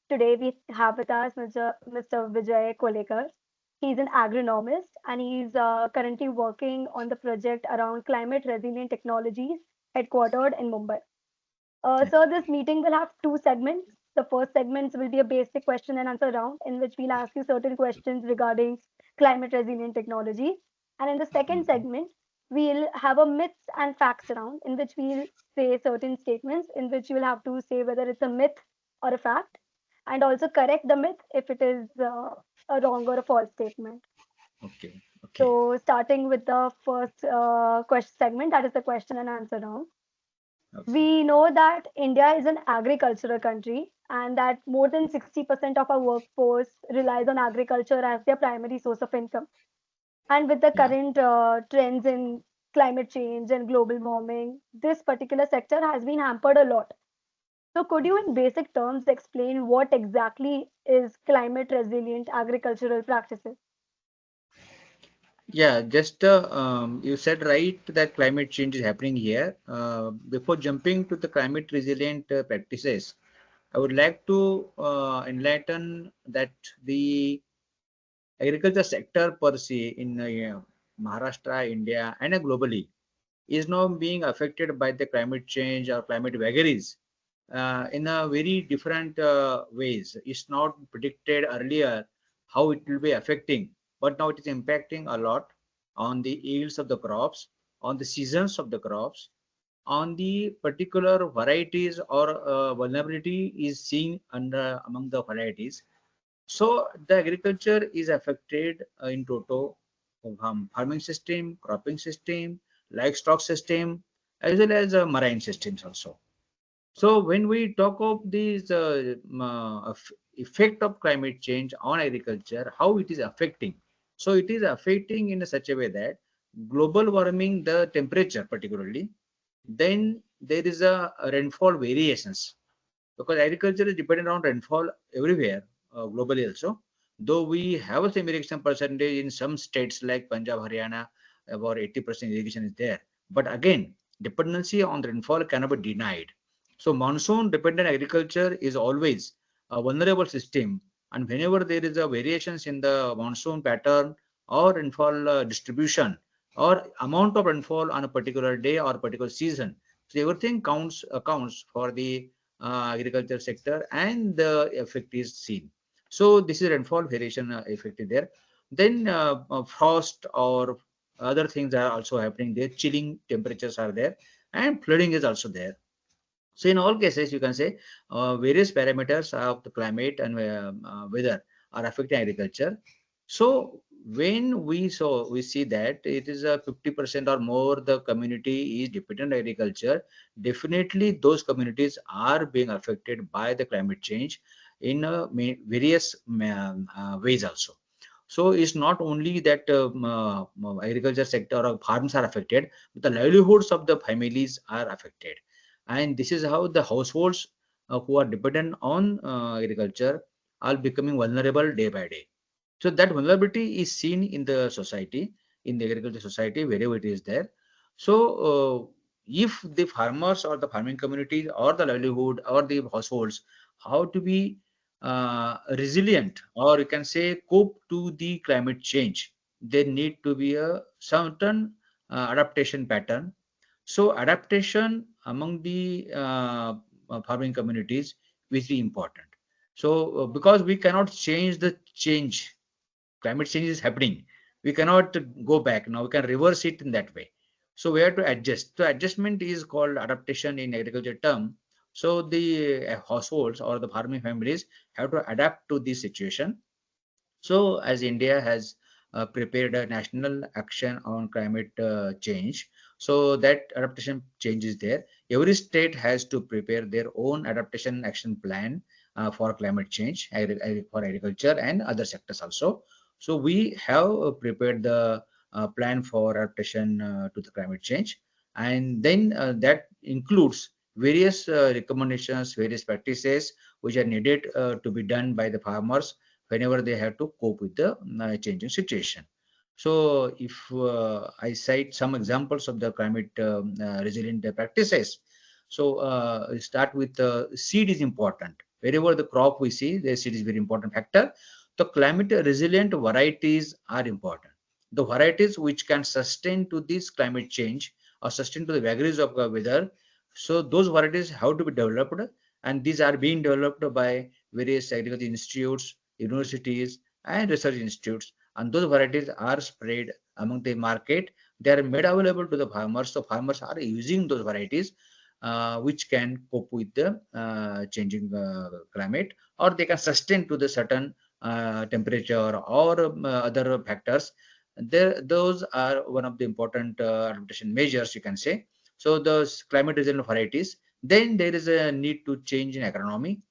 Today we have with us Mr. Vijay Kolekar. He's an agronomist and he's currently working on the project around climate resilient technologies headquartered in Mumbai. Yeah. So this meeting will have two segments. The first segment will be a basic question and answer round in which we'll ask you certain questions regarding climate resilient technologies. And in the second Mhm. segment, we'll have a myths and facts round in which we'll say certain statements in which you will have to say whether it's a myth or a fact and also correct the myth if it is a wrong or a false statement. Okay. Okay. So starting with the first question segment, that is the question and answer round. Okay. We know that India is an agricultural country and that more than 60% of our workforce relies on agriculture as their primary source of income. And with the Yeah. current trends in climate change and global warming, this particular sector has been hampered a lot. So, could you, in basic terms, explain what exactly is climate resilient agricultural practices? Yeah. Just you said right that climate change is happening here. Before jumping to the climate resilient practices, I would like to enlighten that the agriculture sector per se in Maharashtra, India, and globally is now being affected by the climate change or climate vagaries in a very different ways. It's not predicted earlier how it will be affecting, but now it is impacting a lot on the yields of the crops, on the seasons of the crops, on the particular varieties or vulnerability is seen under among the varieties. So the agriculture is affected in total farming system, cropping system, livestock system, as well as marine systems also. So when we talk of these effect of climate change on agriculture, how it is affecting. So it is affecting in such a way that global warming, the temperature particularly, then there is a rainfall variations because agriculture is dependent on rainfall everywhere globally also. Though we have some irrigation percentage in some states like Punjab, Haryana, about 80% irrigation is there. But again, dependency on rainfall cannot be denied. So monsoon dependent agriculture is always a vulnerable system. And whenever there is a variations in the monsoon pattern or rainfall distribution or amount of rainfall on a particular day or particular season, so everything counts accounts for the agriculture sector and the effect is seen. So this is rainfall variation effect is there. Then frost or other things are also happening there. Chilling temperatures are there and flooding is also there. So in all cases, you can say various parameters of the climate and weather are affecting agriculture. So when we see that it is a 50% or more the community is dependent on agriculture, definitely those communities are being affected by the climate change in various ways also. So it's not only that agriculture sector or farms are affected, but the livelihoods of the families are affected, and this is how the households who are dependent on agriculture are becoming vulnerable day by day. So that vulnerability is seen in the society, in the agriculture society, wherever it is there. So if the farmers or the farming communities or the livelihood or the households, how to be resilient or you can say cope to the climate change, there need to be a certain adaptation pattern. So adaptation among the farming communities is very important. So because we cannot change the change, climate change is happening. We cannot go back now. We can reverse it in that way. So we have to adjust. So adjustment is called adaptation in agriculture term. So the households or the farming families have to adapt to this situation. So, as India has prepared a national action on climate change, so that adaptation change is there. Every state has to prepare their own adaptation action plan for climate change for agriculture and other sectors also. So, we have prepared the plan for adaptation to the climate change, and then that includes various recommendations, various practices which are needed to be done by the farmers whenever they have to cope with the changing situation. So, if I cite some examples of the climate resilient practices, so start with seed is important. Wherever the crop we see, the seed is very important factor. The climate resilient varieties are important. The varieties which can sustain to this climate change or sustain to the vagaries of the weather. So those varieties have to be developed, and these are being developed by various agriculture institutes, universities, and research institutes. And those varieties are spread among the market. They are made available to the farmers. So farmers are using those varieties which can cope with the changing climate, or they can sustain to the certain temperature or other factors. There, those are one of the important adaptation measures, you can say. So those climate resilient varieties. Then there is a need to change in agronomy.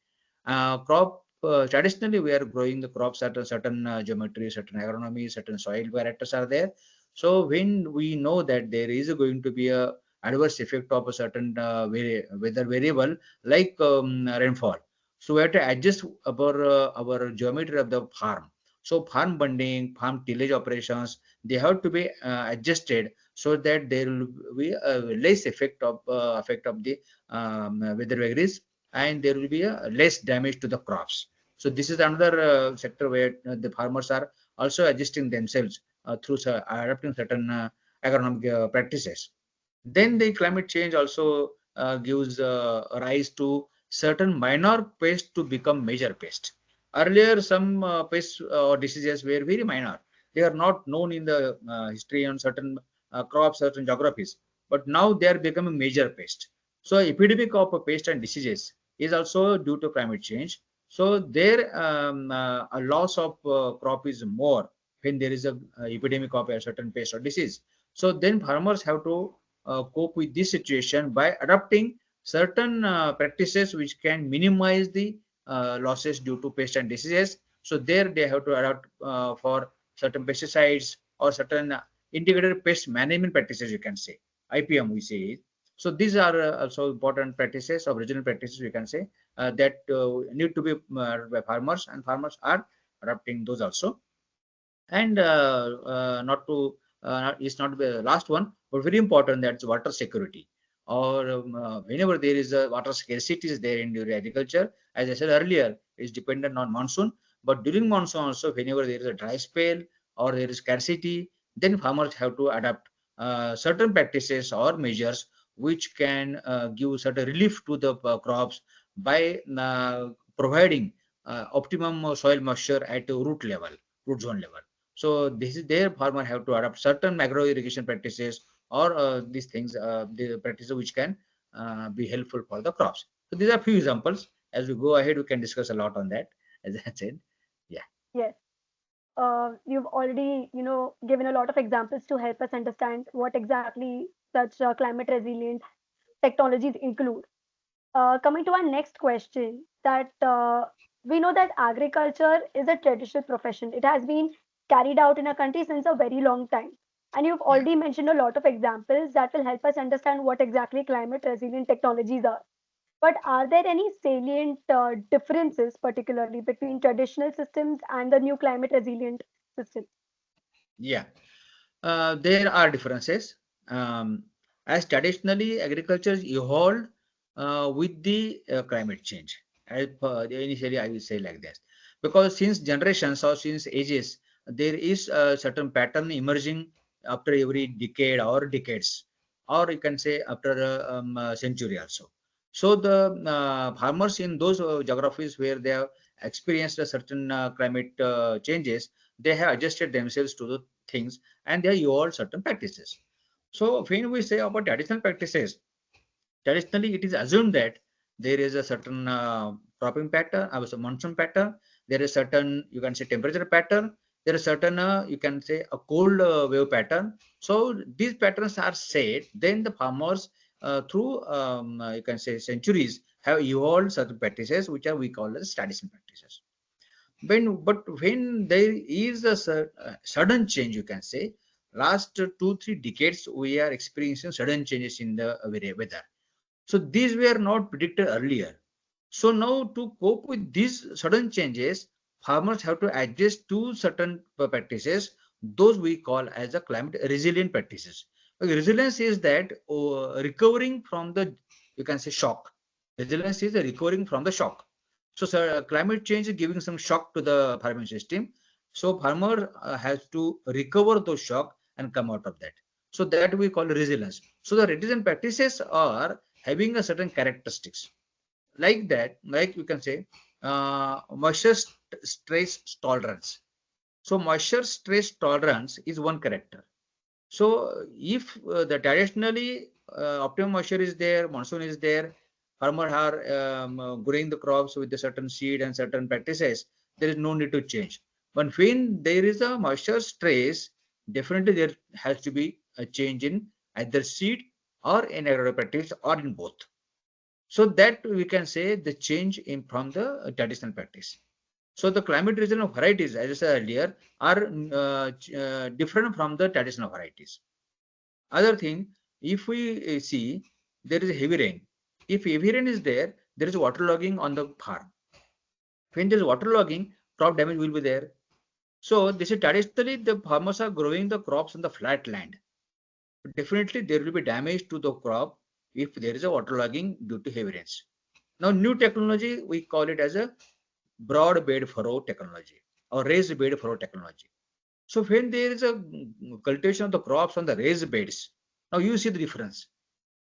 Crop traditionally we are growing the crops at a certain geometry, certain agronomy, certain soil characters are there. So when we know that there is going to be a adverse effect of a certain weather variable like rainfall, so we have to adjust our geometry of the farm. So farm bunding, farm tillage operations, they have to be adjusted so that there will be a less effect of the weather vagaries, and there will be a less damage to the crops. So this is another sector where the farmers are also adjusting themselves through adapting certain agronomic practices. Then the climate change also gives rise to certain minor pests to become major pests. Earlier, some pests or diseases were very minor. They are not known in the history on certain crops, certain geographies. But now they are becoming major pests. So epidemic of pests and diseases is also due to climate change. So there, a loss of crop is more when there is a epidemic of a certain pest or disease. So then farmers have to cope with this situation by adopting certain practices which can minimize the losses due to pests and diseases. So there they have to adopt for certain pesticides or certain integrated pest management practices, you can say, IPM we say it. So these are also important practices or regional practices, we can say, that need to be by farmers, and farmers are adopting those also. And not to it's not the last one, but very important, that's water security. Or whenever there is a water scarcity is there in during agriculture, as I said earlier, it's dependent on monsoon. But during monsoon also, whenever there is a dry spell or there is scarcity, then farmers have to adapt certain practices or measures which can give certain relief to the crops by providing optimum soil moisture at root level, root zone level. So this is their farmer have to adopt certain macro irrigation practices or these things, the practices which can be helpful for the crops. So these are few examples. As we go ahead, we can discuss a lot on that. As I said, yeah, Yes. You've already, given a lot of examples to help us understand what exactly such climate resilient technologies include. Coming to our next question, that we know that agriculture is a traditional profession. It has been carried out in our country since a very long time. And you've yeah. already mentioned a lot of examples that will help us understand what exactly climate resilient technologies are. But are there any salient differences, particularly between traditional systems and the new climate resilient systems? Yeah. There are differences. Um, as traditionally, agriculture evolved with the climate change. As initially, I will say like this, because since generations or since ages, there is a certain pattern emerging after every decade or decades, or you can say after a century also. So the farmers in those geographies where they have experienced a certain climate changes, they have adjusted themselves to the things, and they evolved certain practices. So when we say about traditional practices, traditionally it is assumed that there is a certain cropping pattern, a monsoon pattern, there is certain, you can say, temperature pattern, there is certain you can say a cold wave pattern. So these patterns are set, then the farmers through you can say centuries have evolved certain practices which are we call as traditional practices. When there is a sudden change, you can say, last 2 3 decades we are experiencing sudden changes in the weather. So these were not predicted earlier. So now to cope with these sudden changes, farmers have to adjust to certain practices. Those we call as a climate resilient practices. Resilience is that recovering from the, you can say, shock. Resilience is the recovering from the shock. So, climate change is giving some shock to the farming system. So farmer has to recover those shock and come out of that. So that we call resilience. So the resilience practices are having a certain characteristics like that, like you can say moisture stress tolerance. So moisture stress tolerance is one character. So if the traditionally optimum moisture is there, monsoon is there, farmer are growing the crops with a certain seed and certain practices, there is no need to change. But when there is a moisture stress, definitely there has to be a change in either seed or in agro practice or in both. So that we can say the change in from the traditional practice. So the climate resistant varieties, as I said earlier, are different from the traditional varieties. Other thing, if we see there is a heavy rain. If heavy rain is there, there is waterlogging on the farm. When there is waterlogging, crop damage will be there. So this is traditionally the farmers are growing the crops on the flat land. Definitely there will be damage to the crop if there is a waterlogging due to heavy rains. Now new technology, we call it as a broad bed furrow technology or raised bed furrow technology. So when there is a cultivation of the crops on the raised beds, now you see the difference.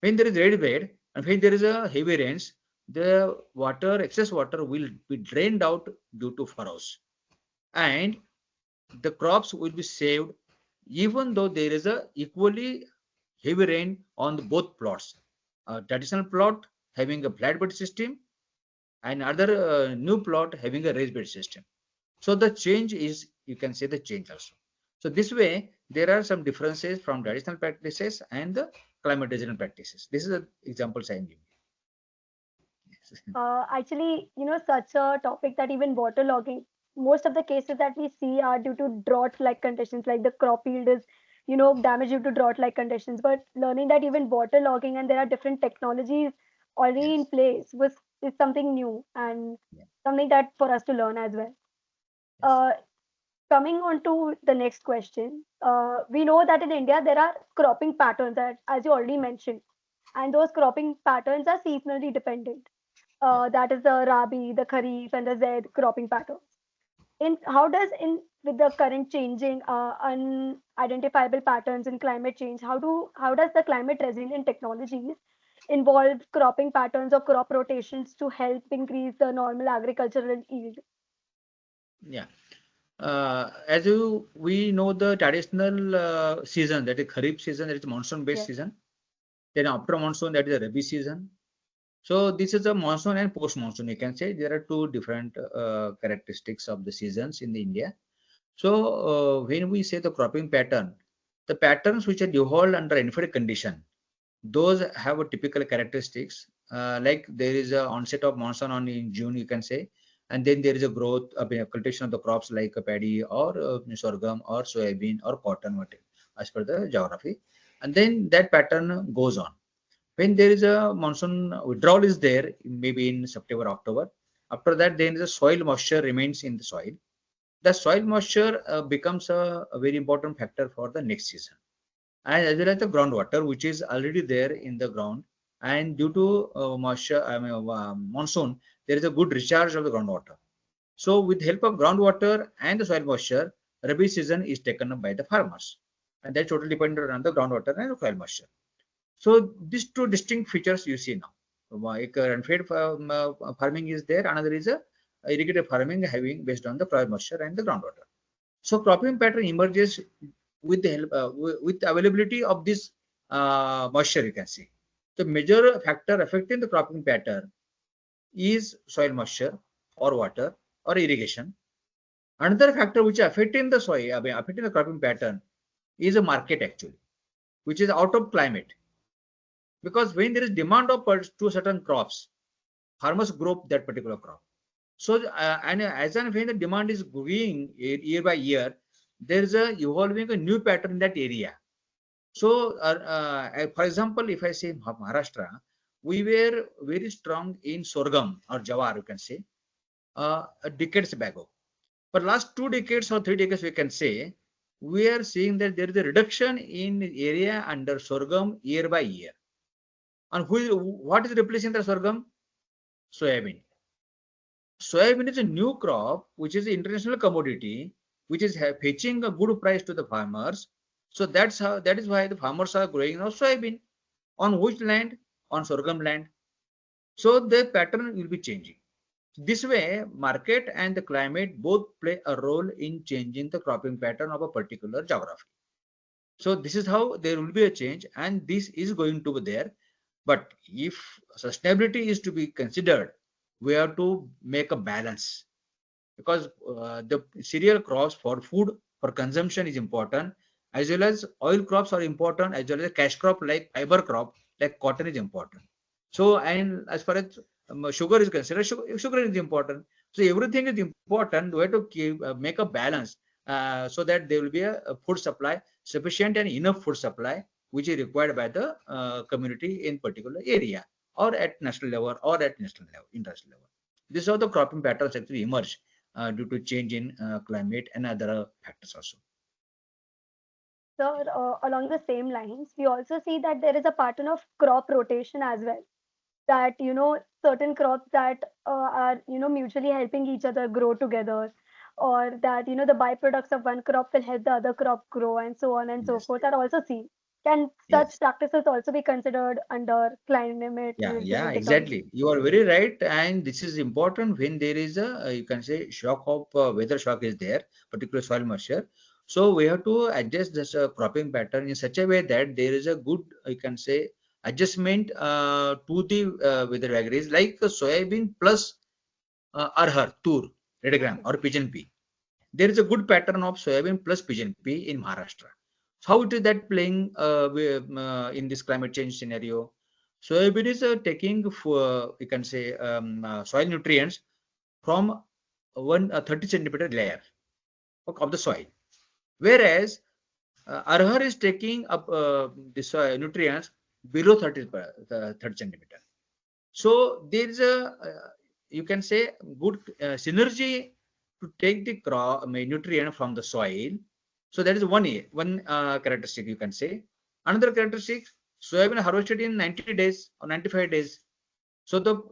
When there is raised bed and when there is a heavy rains, the water, excess water will be drained out due to furrows, and the crops will be saved even though there is a equally heavy rain on the both plots. A traditional plot having a flat bed system and other new plot having a raised bed system. So the change is, you can say the change also. So this way, there are some differences from traditional practices and the climate resilient practices. This is the examples I am giving. Actually, such a topic that even waterlogging, most of the cases that we see are due to drought-like conditions, like the crop yield is, damaged due to drought-like conditions. But learning that even waterlogging and there are different technologies already in Yes. place was is something new and Yeah. something that for us to learn as well. Yes. Uh, Coming on to the next question, we know that in India there are cropping patterns that, as you already mentioned, and those cropping patterns are seasonally dependent. Yeah. That is the Rabi, the Kharif, and the Zaid cropping patterns. In how does in with the current changing unidentifiable patterns in climate change, how does the climate resilient technologies involve cropping patterns or crop rotations to help increase the normal agricultural yield? Yeah. As you we know the traditional season, that is Kharif season, that is monsoon based Yes. season. Then after monsoon, that is the Rabi season. So this is a monsoon and post monsoon. You can say there are two different characteristics of the seasons in the India. So when we say the cropping pattern, the patterns which are evolved under infrared condition, those have a typical characteristics. Like there is a onset of monsoon on in June, you can say, and then there is a growth of cultivation of the crops like paddy or sorghum or soybean or cotton, whatever, as per the geography. And then that pattern goes on. When there is a monsoon withdrawal is there, maybe in September, October. After that, then the soil moisture remains in the soil. The soil moisture becomes a very important factor for the next season, and as well as the groundwater which is already there in the ground, and due to moisture monsoon, there is a good recharge of the groundwater. So with help of groundwater and the soil moisture, rabi season is taken up by the farmers, and that's totally dependent on the groundwater and the soil moisture. So these two distinct features you see now. Unfed farming is there, another is a irrigated farming having based on the soil moisture and the groundwater. So cropping pattern emerges with the help with availability of this moisture, you can see. The major factor affecting the cropping pattern is soil moisture or water or irrigation. Another factor which affecting the soil, affecting the cropping pattern is a market actually, which is out of climate. Because when there is demand of to certain crops, farmers grow that particular crop. So, and as and when the demand is growing year by year, there is a evolving a new pattern in that area. So, for example, if I say Maharashtra, we were very strong in sorghum or jawar, you can say, decades ago. For last 2 decades or 3 decades, we can say, we are seeing that there is a reduction in area under sorghum year by year. And what is replacing the sorghum? Soybean. Soybean is a new crop, which is an international commodity, which is fetching a good price to the farmers. So that is why the farmers are growing now soybean. On which land? On sorghum land. So the pattern will be changing. This way, market and the climate both play a role in changing the cropping pattern of a particular geography. So this is how there will be a change, and this is going to be there. But if sustainability is to be considered, we have to make a balance, because the cereal crops for food for consumption is important, as well as oil crops are important, as well as cash crop like fiber crop like cotton is important. So, and as far as sugar is considered, sugar is important. So everything is important. We have to make a balance, so that there will be a food supply, sufficient and enough food supply, which is required by the community in particular area, or at national level, or at national level, international level. This is how the cropping patterns actually emerge due to change in climate and other factors also. So, along the same lines, we also see that there is a pattern of crop rotation as well. That certain crops that are mutually helping each other grow together, or that the byproducts of one crop will help the other crop grow, and so on and so Yes, forth, are also seen. Can such yes. practices also be considered under climate Yeah, yeah, resilient economy? exactly. You are very right, and this is important when there is a you can say shock of weather shock is there, particular soil moisture. So we have to adjust this cropping pattern in such a way that there is a good you can say adjustment to the weather vagaries, like soybean plus arhar, tur, red gram Okay. or pigeon pea. There is a good pattern of soybean plus pigeon pea in Maharashtra. So how it is that playing in this climate change scenario? Soybean is taking for you can say soil nutrients from one 30 centimeter layer of the soil, whereas arhar is taking up the soil nutrients below 30 centimeter. So there is a you can say good synergy to take the crop nutrient from the soil. So that is one characteristic you can say. Another characteristic, soybean harvested in 90 days or 95 days. So the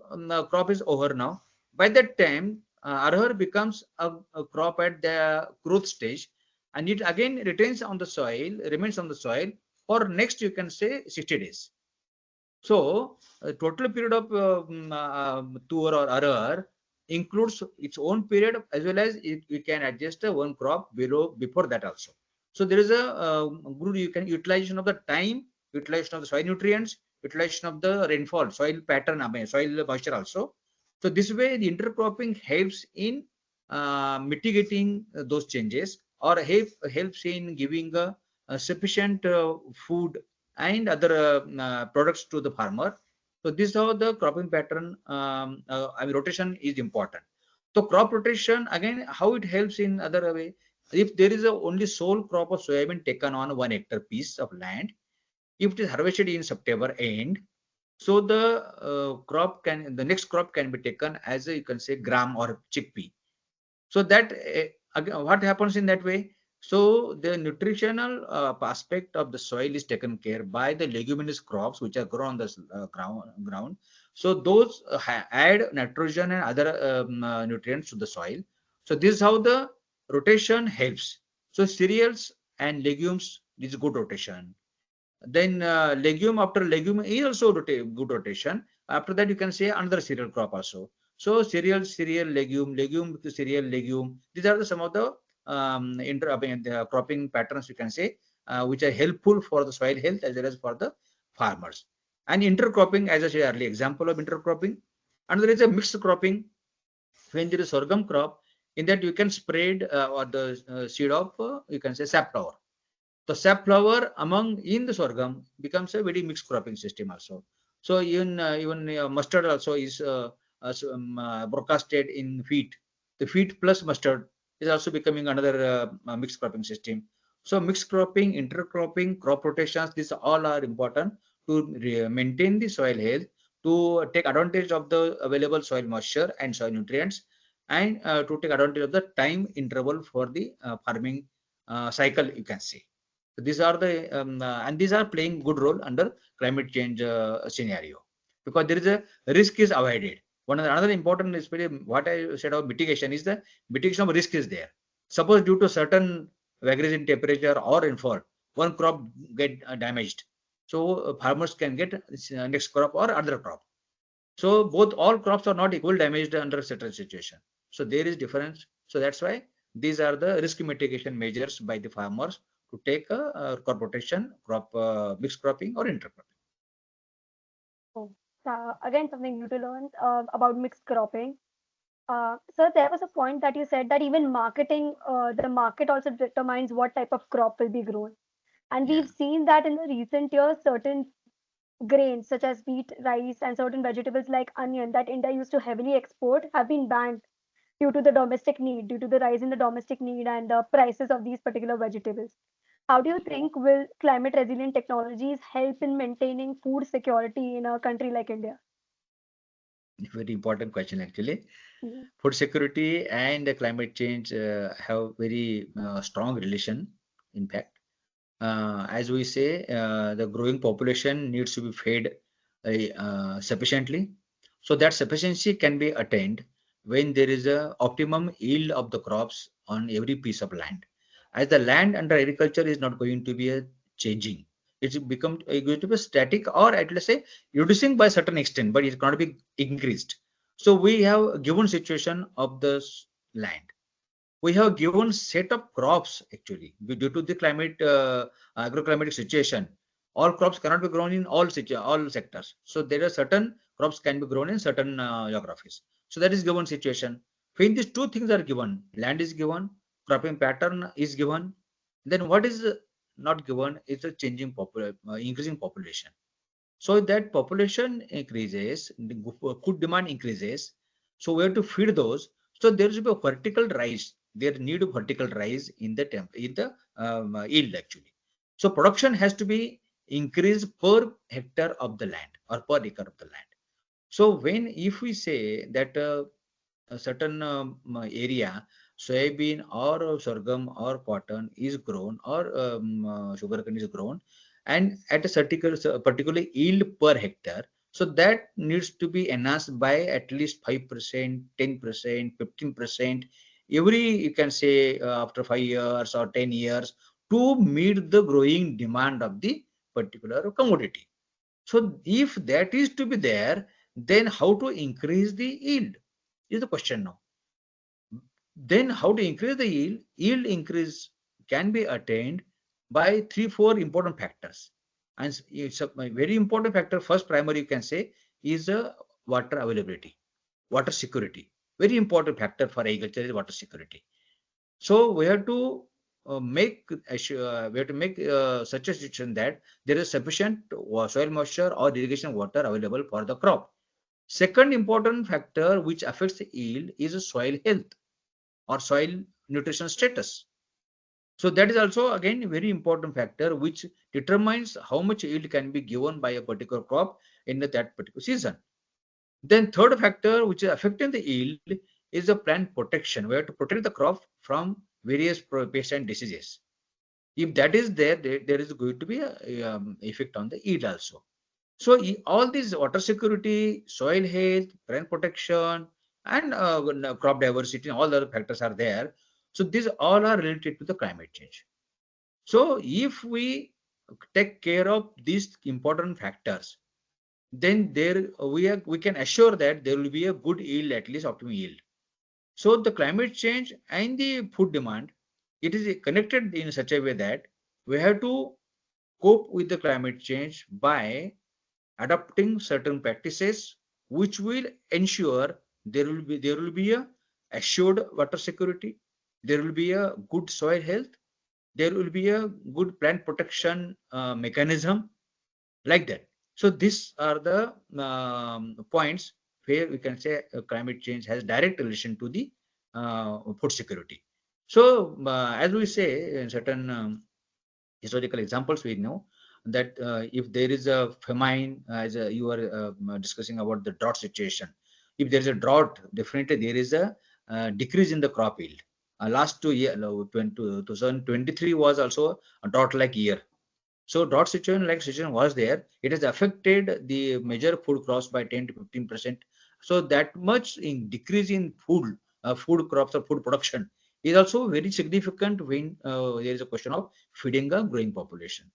crop is over now. By that time, arhar becomes a crop at the growth stage, and it again remains on the soil for next you can say 60 days. So, total period of tour or arr includes its own period, as well as we can adjust one crop below before that also. So there is a good you can utilization of the time, utilization of the soil nutrients, utilization of the rainfall, soil pattern, I mean, soil moisture also. So this way, the intercropping helps in mitigating those changes, or helps in giving sufficient food and other products to the farmer. So this is how the cropping pattern, I mean, rotation is important. So crop rotation again, how it helps in other way. If there is a only sole crop of soybean taken on 1 hectare piece of land, if it is harvested in September end, so the next crop can be taken as a, you can say gram or chickpea. So that again, what happens in that way? So the nutritional aspect of the soil is taken care by the leguminous crops which are grown on the ground. So those add nitrogen and other nutrients to the soil. So this is how the rotation helps. So cereals and legumes is good rotation. Then legume after legume is also good rotation. After that, you can say another cereal crop also. So cereal, legume to cereal, legume. These are some of the the cropping patterns you can say, which are helpful for the soil health as well as for the farmers. And intercropping, as I said earlier, example of intercropping. And there is a mixed cropping when there is sorghum crop. In that you can spread or the seed of you can say safflower. The safflower among in the sorghum becomes a very mixed cropping system also. So even mustard also is broadcasted in wheat. The wheat plus mustard is also becoming another mixed cropping system. So mixed cropping, intercropping, crop rotations, these all are important to maintain the soil health, to take advantage of the available soil moisture and soil nutrients, and to take advantage of the time interval for the farming cycle, you can say. So these are the and these are playing good role under climate change scenario, because there is a risk is avoided. Another important is what I said about mitigation is the mitigation of risk is there. Suppose due to certain vagaries in temperature or rainfall, one crop get damaged. So farmers can get next crop or other crop. So both all crops are not equal damaged under certain situation. So there is difference. So that's why these are the risk mitigation measures by the farmers to take crop protection, crop mixed cropping or intercropping. Oh, again, something new to learn about mixed cropping. So there was a point that you said that even marketing, the market also determines what type of crop will be grown. And Yeah. we've seen that in the recent years, certain grains such as wheat, rice, and certain vegetables like onion that India used to heavily export have been banned due to the domestic need, due to the rise in the domestic need and the prices of these particular vegetables. How do you think will climate resilient technologies help in maintaining food security in a country like India? Very important question actually. Mhm. Food security and climate change have very strong relation. In fact, as we say, the growing population needs to be fed sufficiently. So that sufficiency can be attained when there is a optimum yield of the crops on every piece of land. As the land under agriculture is not going to be a changing, it's become going to be static or at least say reducing by certain extent, but it cannot be increased. So we have a given situation of the land, we have given set of crops actually due to the climate agroclimatic situation. All crops cannot be grown in all sectors. So there are certain crops can be grown in certain geographies. So that is given situation. When these two things are given, land is given, cropping pattern is given, then what is not given is a increasing population. So that population increases, the food demand increases. So we have to feed those. So there will be a vertical rise. There need a vertical rise in the yield actually. So production has to be increased per hectare of the land or per acre of the land. So when if we say that a certain area, soybean or sorghum or cotton is grown or sugarcane is grown, and at a particular yield per hectare, so that needs to be enhanced by at least 5%, 10%, 15%, every you can say after 5 years or 10 years to meet the growing demand of the particular commodity. So if that is to be there, then how to increase the yield is the question now. Then how to increase the yield? Yield increase can be attained by three, four important factors. And it's a very important factor. First primary you can say is water availability, water security. Very important factor for agriculture is water security. So we have to we have to make such a situation that there is sufficient soil moisture or irrigation water available for the crop. Second important factor which affects the yield is soil health or soil nutrition status. So that is also again a very important factor which determines how much yield can be given by a particular crop in that particular season. Then third factor which is affecting the yield is the plant protection. We have to protect the crop from various pests and diseases. If that is there, there is going to be a effect on the yield also. So all these water security, soil health, plant protection, and crop diversity, all the other factors are there. So these all are related to the climate change. So if we take care of these important factors, then we can assure that there will be a good yield, at least optimum yield. So the climate change and the food demand, it is connected in such a way that we have to cope with the climate change by adopting certain practices which will ensure there will be a assured water security, there will be a good soil health, there will be a good plant protection mechanism like that. So these are the points where we can say climate change has direct relation to the food security. So as we say in certain historical examples, we know that if there is a famine, as you were discussing about the drought situation, if there is a drought, definitely there is a decrease in the crop yield. Last 2 year, 2023 was also a drought-like year. So drought situation like situation was there. It has affected the major food crops by 10 to 15%. So that much in decrease in food crops or food production is also very significant when there is a question of feeding a growing population.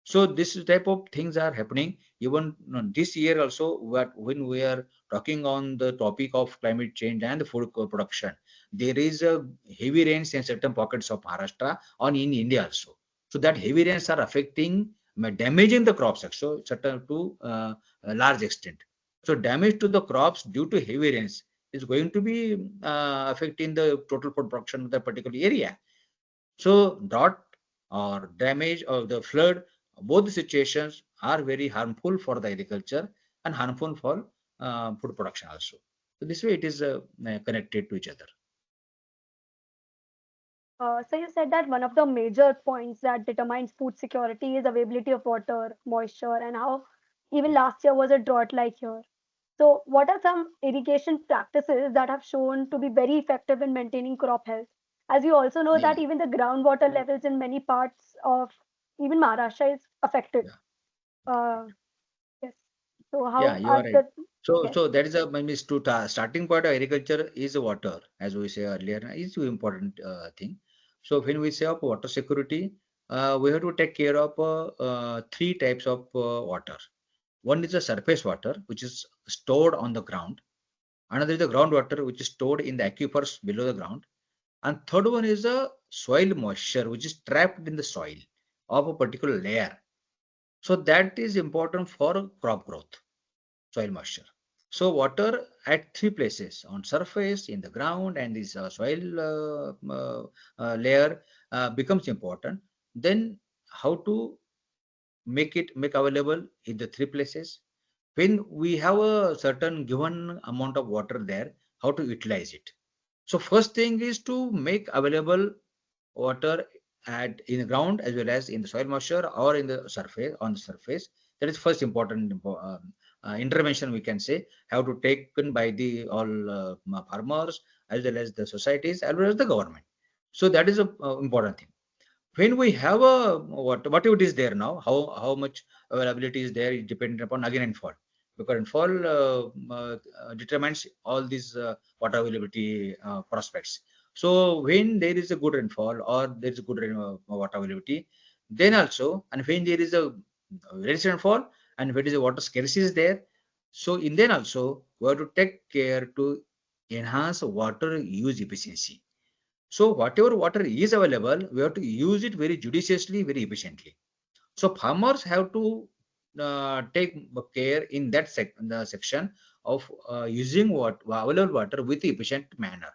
So this type of things are happening even this year also. When we are talking on the topic of climate change and the food production, there is a heavy rains in certain pockets of Maharashtra on in India also. So that heavy rains are affecting, damaging the crops also certain to a large extent. So damage to the crops due to heavy rains is going to be affecting the total food production of the particular area. So drought or damage of the flood, both the situations are very harmful for the agriculture and harmful for food production also. So this way it is connected to each other. So you said that one of the major points that determines food security is availability of water, moisture, and how even last year was a drought like here. So what are some irrigation practices that have shown to be very effective in maintaining crop health? As you also know Yeah, that even the groundwater levels in many parts of even Maharashtra is affected. yeah, Uh, yes. So yeah, how you are are right. the So yes. that is a means to starting point of agriculture is water, as we say earlier, is an important thing. So when we say of water security, we have to take care of three types of water. One is the surface water, which is stored on the ground. Another is the groundwater, which is stored in the aquifers below the ground. And third one is the soil moisture, which is trapped in the soil of a particular layer. So that is important for crop growth, soil moisture. So water at three places: on surface, in the ground, and this soil layer becomes important. Then how to make available in the three places? When we have a certain given amount of water there, how to utilize it? So first thing is to make available water at in the ground as well as in the soil moisture or in the surface on the surface. That is first important intervention we can say have to taken by the all farmers as well as the societies as well as the government. So that is a important thing. When we have a whatever it is there now, how much availability is there is dependent upon again rainfall, because rainfall determines all these water availability prospects. So when there is a good rainfall or there is a good water availability, then also, and when there is a less rainfall and when is a water scarcity is there, so in then also we have to take care to enhance water use efficiency. So whatever water is available, we have to use it very judiciously, very efficiently. So farmers have to take care in that the section of using what available water with efficient manner.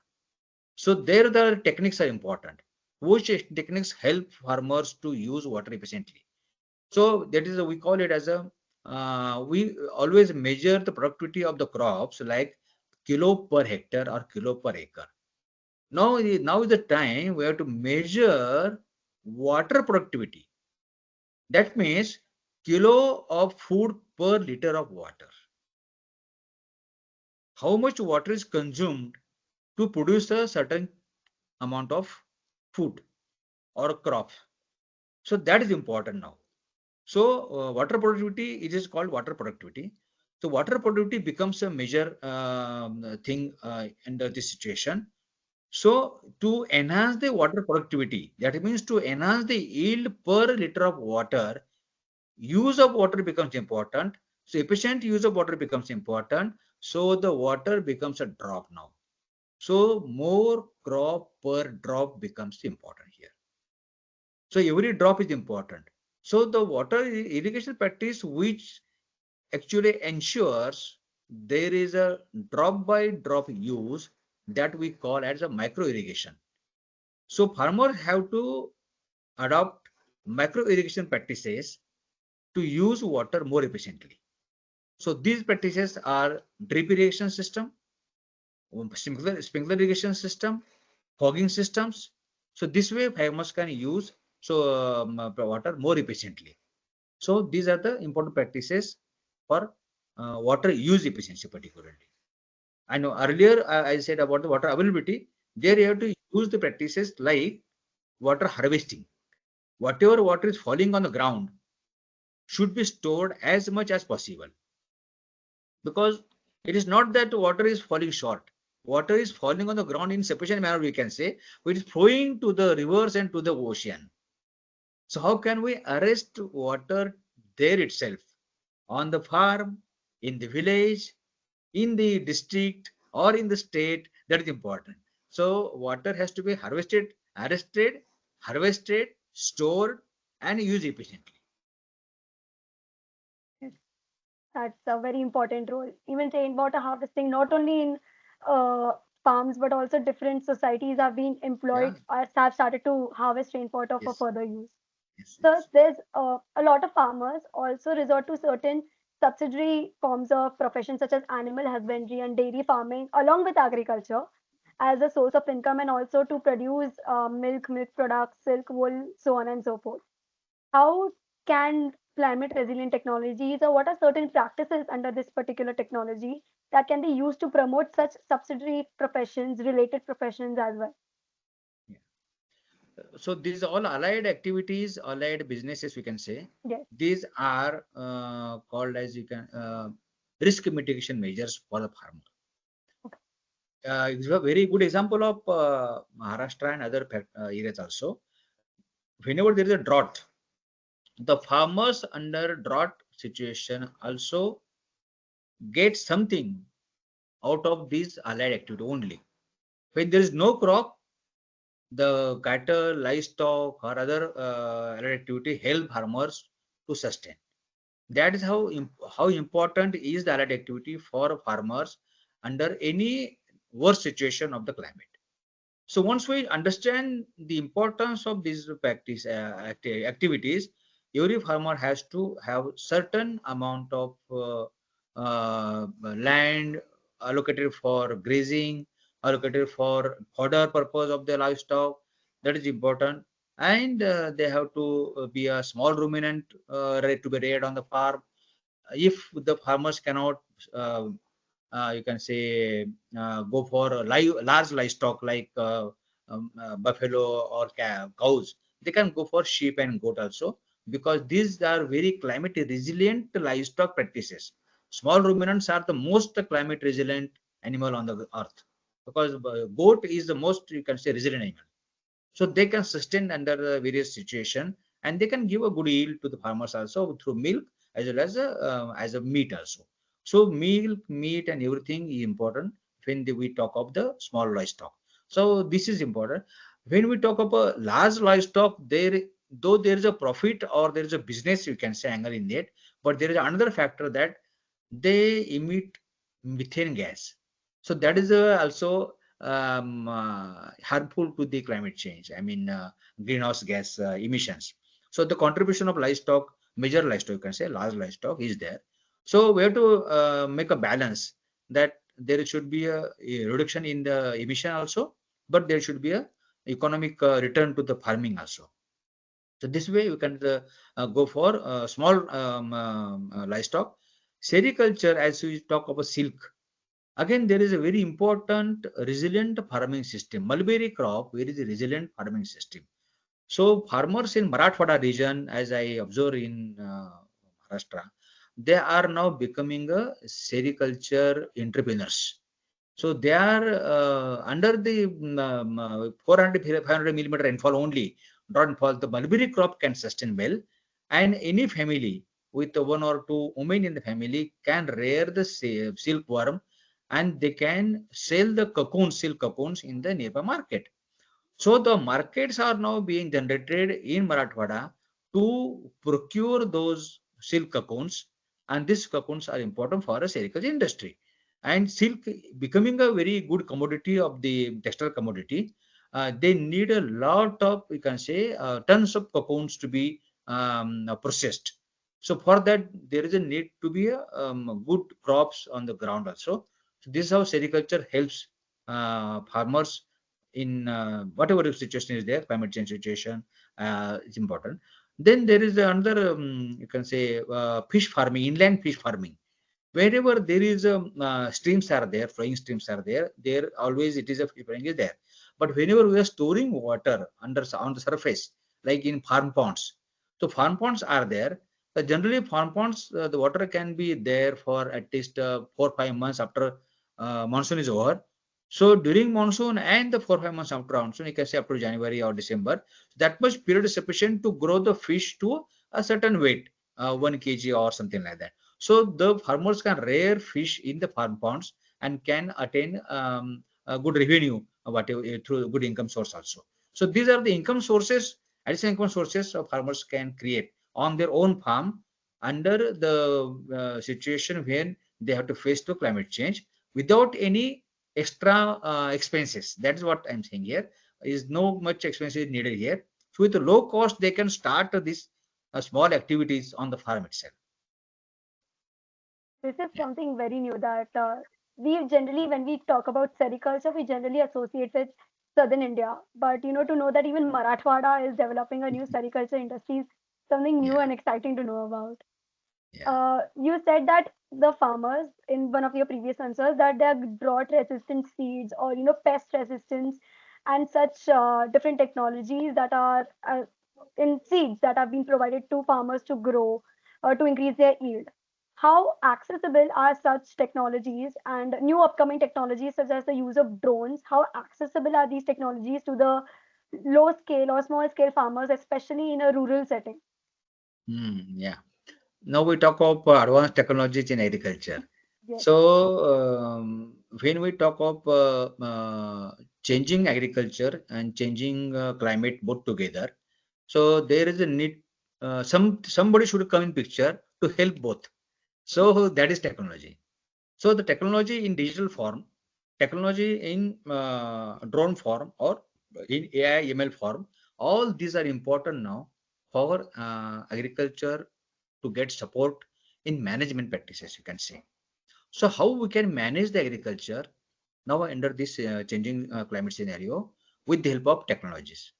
So there the techniques are important. Which techniques help farmers to use water efficiently? So that is we call it as a we always measure the productivity of the crops like kilo per hectare or kilo per acre. Now is the time we have to measure water productivity. That means kilo of food per liter of water. How much water is consumed to produce a certain amount of food or crop. So that is important now. So water productivity, it is called water productivity. So water productivity becomes a major thing under this situation. So to enhance the water productivity, that means to enhance the yield per liter of water, use of water becomes important. So efficient use of water becomes important. So the water becomes a drop now. So more crop per drop becomes important here. So every drop is important. So the water irrigation practice which actually ensures there is a drop by drop use that we call as a micro irrigation. So farmers have to adopt micro irrigation practices to use water more efficiently. So these practices are drip irrigation system, sprinkler irrigation system, fogging systems. So this way farmers can use water more efficiently. So these are the important practices for water use efficiency particularly. I know earlier I said about the water availability. There you have to use the practices like water harvesting. Whatever water is falling on the ground should be stored as much as possible, because It is not that water is falling short. Water is falling on the ground in sufficient manner, we can say, but it is flowing to the rivers and to the ocean. So how can we arrest water there itself, on the farm, in the village, in the district, or in the state? That is important. So water has to be harvested, arrested, harvested, stored, and used efficiently. Yes, that's a very important role. Even rainwater harvesting, not only in uh, farms, but also different societies have been Yeah. employed or have started to harvest rainwater for Yes. further use. Yes. So Yes. there's a lot of farmers also resort to certain subsidiary forms of professions such as animal husbandry and dairy farming, along with agriculture, as a source of income and also to produce milk products, silk, wool, so on and so forth. How can climate resilient technologies, or what are certain practices under this particular technology that can be used to promote such subsidiary professions, related professions as well? Yeah. So these all allied activities, allied businesses, we can say, Yes. these are called as you can risk mitigation measures for the farmer. Okay. It's a very good example of Maharashtra and other areas also. Whenever there is a drought, the farmers under drought situation also get something out of these allied activity only. When there is no crop, the cattle, livestock, or other allied activity help farmers to sustain. That is how important is the allied activity for farmers under any worst situation of the climate. So once we understand the importance of these practice activities, every farmer has to have certain amount of land allocated for grazing, allocated for fodder purpose of the livestock. That is important, and they have to be a small ruminant ready to be reared on the farm. If the farmers cannot uh, you can say go for a large livestock like buffalo or cows, they can go for sheep and goat also, because these are very climate resilient livestock practices. Small ruminants are the most climate resilient animal on the earth, because goat is the most, you can say, resilient animal. So they can sustain under the various situation, and they can give a good yield to the farmers also through milk as well as a meat also. So milk, meat, and everything is important when we talk of the small livestock. So this is important. When we talk about large livestock, there, though there is a profit or there is a business, you can say, angle in it, but there is another factor that they emit methane gas. So that is also harmful to the climate change. I mean, greenhouse gas emissions. So the contribution of livestock, major livestock, you can say, large livestock is there. So we have to make a balance that there should be a reduction in the emission also, but there should be a economic return to the farming also. So this way you can go for small livestock. Sericulture, as we talk about silk, again there is a very important resilient farming system. Mulberry crop, where is a resilient farming system. So farmers in Marathwada region, as I observe in Maharashtra, they are now becoming a sericulture entrepreneurs. So they are under the 400 500 millimeter rainfall only, rainfall. The mulberry crop can sustain well, and any family with one or two women in the family can rear the silkworm, and they can sell the cocoons, silk cocoons, in the nearby market. So the markets are now being generated in Marathwada to procure those silk cocoons, and these cocoons are important for a sericulture industry. And silk becoming a very good commodity of the textile commodity, they need a lot of, you can say, tons of cocoons to be processed. So for that, there is a need to be a good crops on the ground also. So this is how sericulture helps farmers in whatever situation is there, climate change situation is important. Then there is another, you can say, fish farming, inland fish farming. Wherever there is streams are there, flowing streams are there, there always it is a fish farming is there. But whenever we are storing water under on the surface, like in farm ponds, so farm ponds are there. Generally, farm ponds, the water can be there for at least 4 5 months after monsoon is over. So during monsoon and the 4 5 months after monsoon, you can say up to January or December, that much period is sufficient to grow the fish to a certain weight, 1 kg or something like that. So the farmers can rear fish in the farm ponds and can attain a good revenue, whatever through good income source also. So these are the income sources, additional income sources farmers can create on their own farm under the situation when they have to face the climate change without any extra expenses. That's what I'm saying here. Is no much expenses needed here. So with low cost, they can start these small activities on the farm itself. This is Yeah, something very new that we generally, when we talk about sericulture, we generally associate with southern India. But to know that even Marathwada is developing a new sericulture industry is something new yeah, and exciting to know about. yeah. You said that the farmers in one of your previous answers that they are drought resistant seeds or pest resistance and such different technologies that are in seeds that have been provided to farmers to grow or to increase their yield. How accessible are such technologies and new upcoming technologies such as the use of drones? How accessible are these technologies to the low scale or small scale farmers, especially in a rural setting? Yeah. Now we talk of advanced technologies in agriculture. Yes. So when we talk of changing agriculture and changing climate both together, so there is a need. Somebody should come in picture to help both. So that is technology. So the technology in digital form, technology in drone form, or in AI ML form, all these are important now for agriculture to get support in management practices, you can say. So how we can manage the agriculture now under this changing climate scenario with the help of technologies.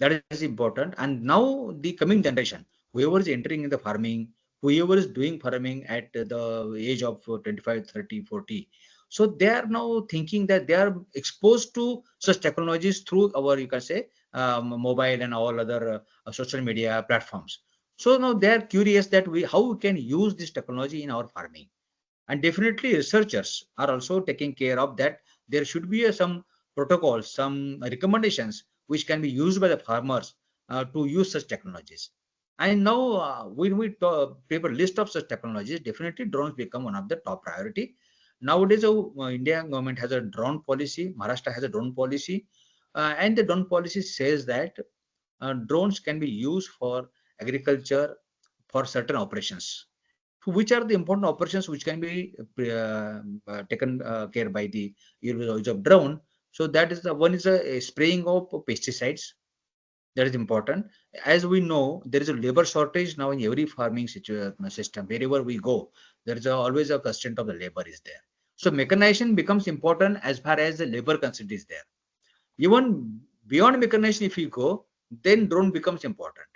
That is important. And now the coming generation, whoever is entering in the farming, whoever is doing farming at the age of 25, 30, 40, so they are now thinking that they are exposed to such technologies through our, you can say, mobile and all other social media platforms. So now they are curious that how we can use this technology in our farming. And definitely researchers are also taking care of that. There should be some protocols, some recommendations which can be used by the farmers to use such technologies. And now when we paper list of such technologies, definitely drones become one of the top priority. Nowadays India government has a drone policy, Maharashtra has a drone policy, and the drone policy says that drones can be used for agriculture for certain operations. So which are the important operations which can be taken care by the use of drone? So that is the one is a spraying of pesticides. That is important. As we know, there is a labor shortage now in every farming system. Wherever we go, there is always a constraint of the labor is there. So mechanization becomes important as far as the labor constraint is there. Even beyond mechanization, if you go, then drone becomes important.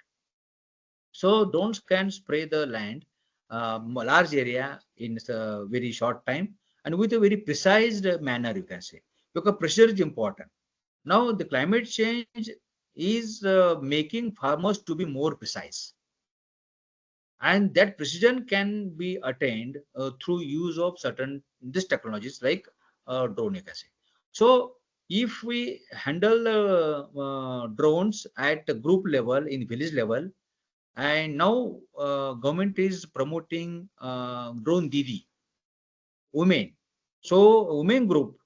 So drones can spray the land, large area in a very short time and with a very precise manner, you can say, because pressure is important. Now the climate change is making farmers to be more precise, and that precision can be attained through use of certain these technologies like drone, you can say. So if we handle drones at the group level in village level, and now government is promoting drone didi women. So women group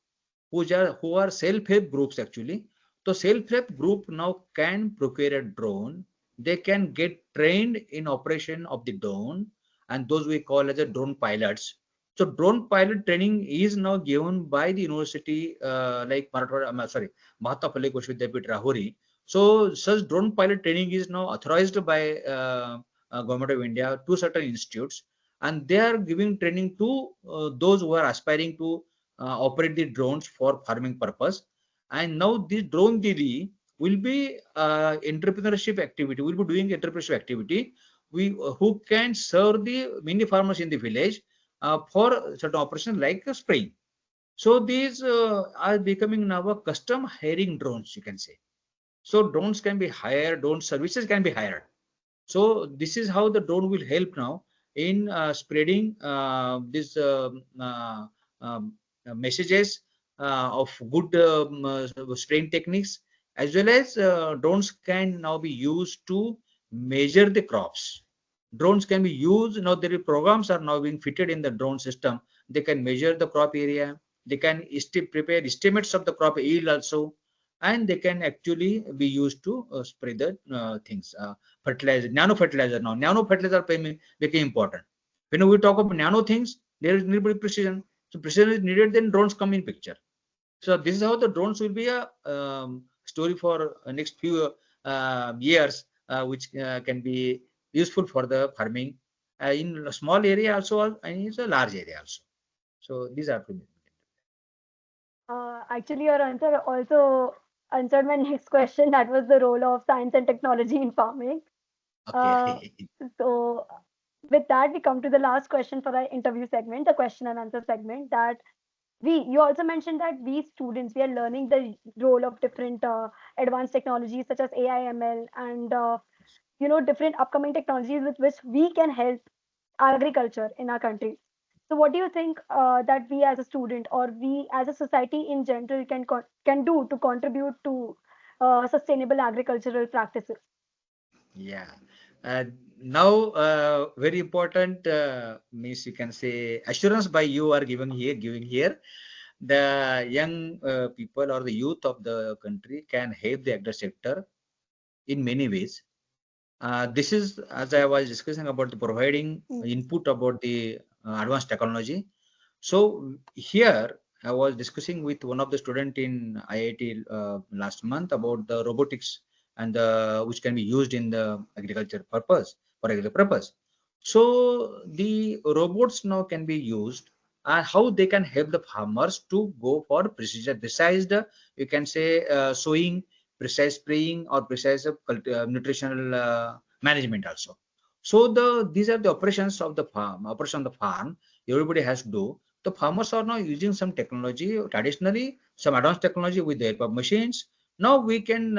who are self-help groups actually. So self-help group now can procure a drone. They can get trained in operation of the drone, and those we call as a drone pilots. So drone pilot training is now given by the university like Marathwada, sorry, Mahatma Phule Ghosh Vidyapit Rahuri. So such drone pilot training is now authorized by Government of India to certain institutes, and they are giving training to those who are aspiring to operate the drones for farming purpose. And now this drone didi will be entrepreneurship activity. We'll be doing entrepreneurship activity. We who can serve the mini farmers in the village for certain operations like spraying. So these are becoming now a custom hiring drones, you can say. So drones can be hired, drone services can be hired. So this is how the drone will help now in spreading these um, messages of good spraying techniques, as well as drones can now be used to measure the crops. Drones can be used now. There are programs are now being fitted in the drone system. They can measure the crop area. They can prepare estimates of the crop yield also, and they can actually be used to spray the things. Fertilizer, nano fertilizer now. Nano fertilizer became important. When we talk about nano things, there is need precision. So precision is needed, then drones come in picture. So this is how the drones will be a story for next few years, which can be useful for the farming in a small area also, and in a large area also. So these are to me. Actually, your answer also answered my next question. That was the role of science and technology in farming. Uh, Okay. so, with that, we come to the last question for our interview segment, the question and answer segment. That you also mentioned that we students, we are learning the role of different advanced technologies such as AI, ML, and different upcoming technologies with which we can help agriculture in our country. So, what do you think that we as a student or we as a society in general can do to contribute to sustainable agricultural practices? Yeah. Uh, Now, very important means you can say assurance by you are giving here. The young people or the youth of the country can help the agri sector in many ways. This is, as I was discussing about the providing Mm. input about the advanced technology. So here I was discussing with one of the student in IIT last month about the robotics and which can be used in the agriculture purpose for agriculture purpose. So the robots now can be used and how they can help the farmers to go for precise you can say sowing, precise spraying, or precise nutritional management also. So these are the operations of the farm. Operation of the farm everybody has to do. The farmers are now using some technology, traditionally some advanced technology with the help of machines. Now we can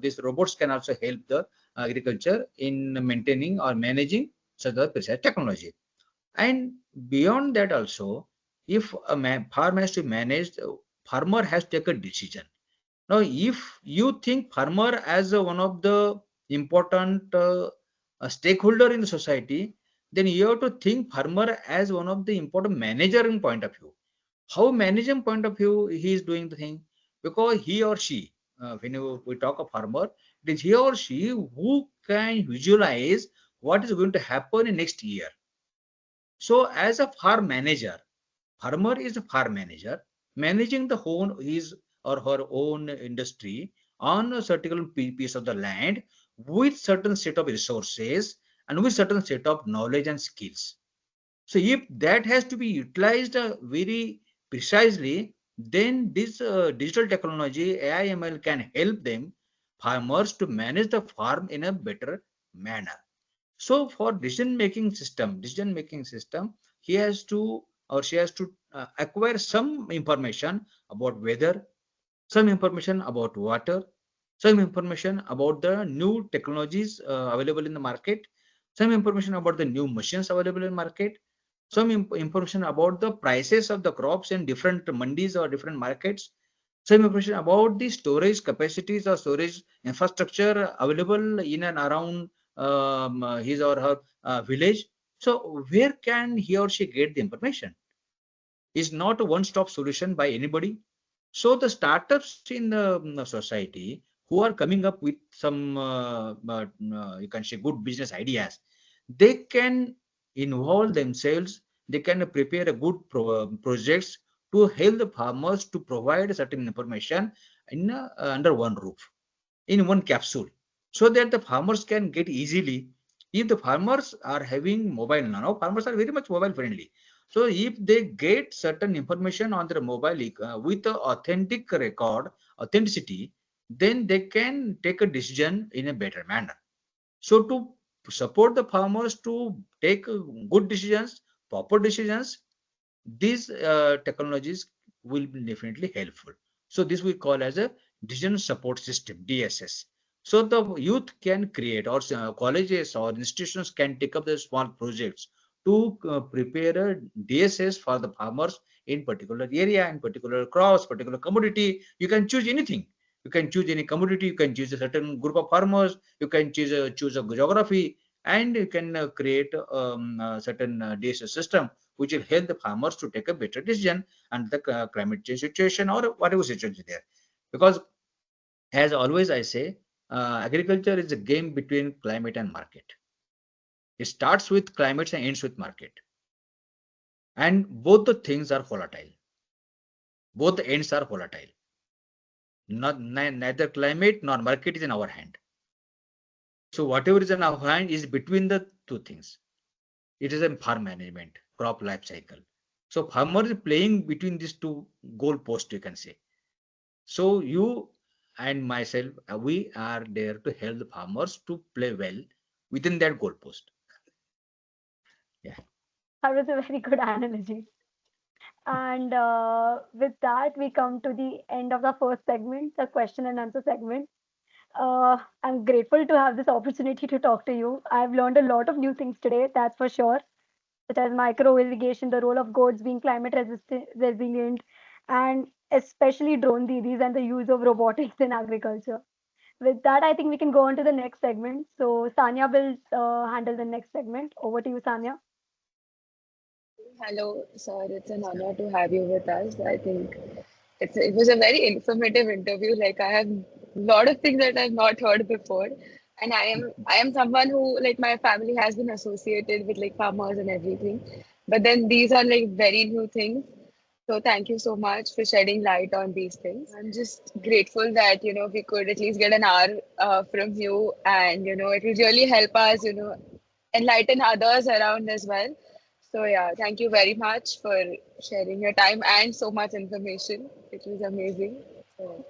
these robots can also help the agriculture in maintaining or managing such a precise technology. And beyond that also, if a farm has to manage, farmer has to take a decision. Now, if you think farmer as one of the important stakeholder in the society, then you have to think farmer as one of the important manager in point of view. How management point of view he is doing the thing, because he or she, we talk of farmer, it is he or she who can visualize what is going to happen in next year. So, as a farm manager, farmer is a farm manager managing the whole his or her own industry on a certain piece of the land with certain set of resources and with certain set of knowledge and skills. So if that has to be utilized very precisely, then this digital technology, AI, ML can help them, farmers, to manage the farm in a better manner. So for decision making system, he has to or she has to acquire some information about weather, some information about water, some information about the new technologies available in the market, some information about the new machines available in market, some information about the prices of the crops in different mandis or different markets, some information about the storage capacities or storage infrastructure available in and around his or her village. So where can he or she get the information? Is not a one-stop solution by anybody. So the startups in the society who are coming up with some you can say good business ideas, they can involve themselves. They can prepare a good projects to help the farmers to provide certain information in under one roof, in one capsule, so that the farmers can get easily. If the farmers are having mobile, now farmers are very much mobile friendly. So if they get certain information on their mobile with the authentic record, authenticity, then they can take a decision in a better manner. So to support the farmers to take good decisions, proper decisions, these technologies will be definitely helpful. So this we call as a decision support system, DSS. So the youth can create, or colleges or institutions can take up the small projects to prepare a DSS for the farmers in particular area, in particular crops, particular commodity. You can choose anything. You can choose any commodity. You can choose a certain group of farmers. You can choose a geography, and you can create a certain DSS system which will help the farmers to take a better decision and the climate change situation or whatever situation is there. Because as always I say, agriculture is a game between climate and market. It starts with climate and ends with market. And both the things are volatile. Both the ends are volatile. Neither climate nor market is in our hand. So whatever is in our hand is between the two things. It is a farm management, crop life cycle. So farmer is playing between these two goalposts, you can say. So you and myself, we are there to help the farmers to play well within that goalpost. Yeah. That was a very good analogy. And with that, we come to the end of the first segment, the question and answer segment. I'm grateful to have this opportunity to talk to you. I've learned a lot of new things today, that's for sure, such as micro irrigation, the role of goats being climate resilient, and especially drone didis and the use of robotics in agriculture. With that, I think we can go on to the next segment. So Sanya will handle the next segment. Over to you, Sanya. Hello, sir. It's an honor to have you with us. I think it was a very informative interview. Like I have a lot of things that I've not heard before, and I am someone who like my family has been associated with like farmers and everything, but then these are like very new things. So thank you so much for shedding light on these things. I'm just grateful that we could at least get an hour from you, and it will really help us enlighten others around as well. So yeah, thank you very much for sharing your time and so much information. It was amazing. So,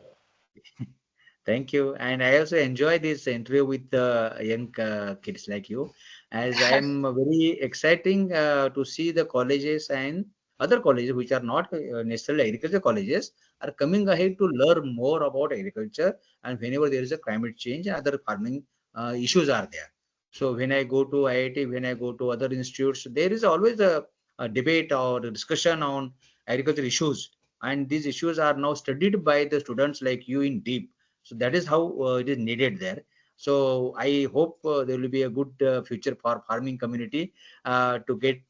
Thank you. And I also enjoy this interview with young kids like you, as I am very exciting to see the colleges and other colleges which are not necessarily agriculture colleges are coming ahead to learn more about agriculture, and whenever there is a climate change and other farming issues are there. So when I go to IIT, when I go to other institutes, there is always a debate or a discussion on agriculture issues, and these issues are now studied by the students like you in deep. So that is how it is needed there. So I hope there will be a good future for farming community to get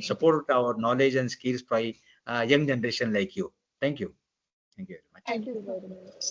support our knowledge and skills by young generation like you. Thank you. Thank you very much. Thank thank you you so very much.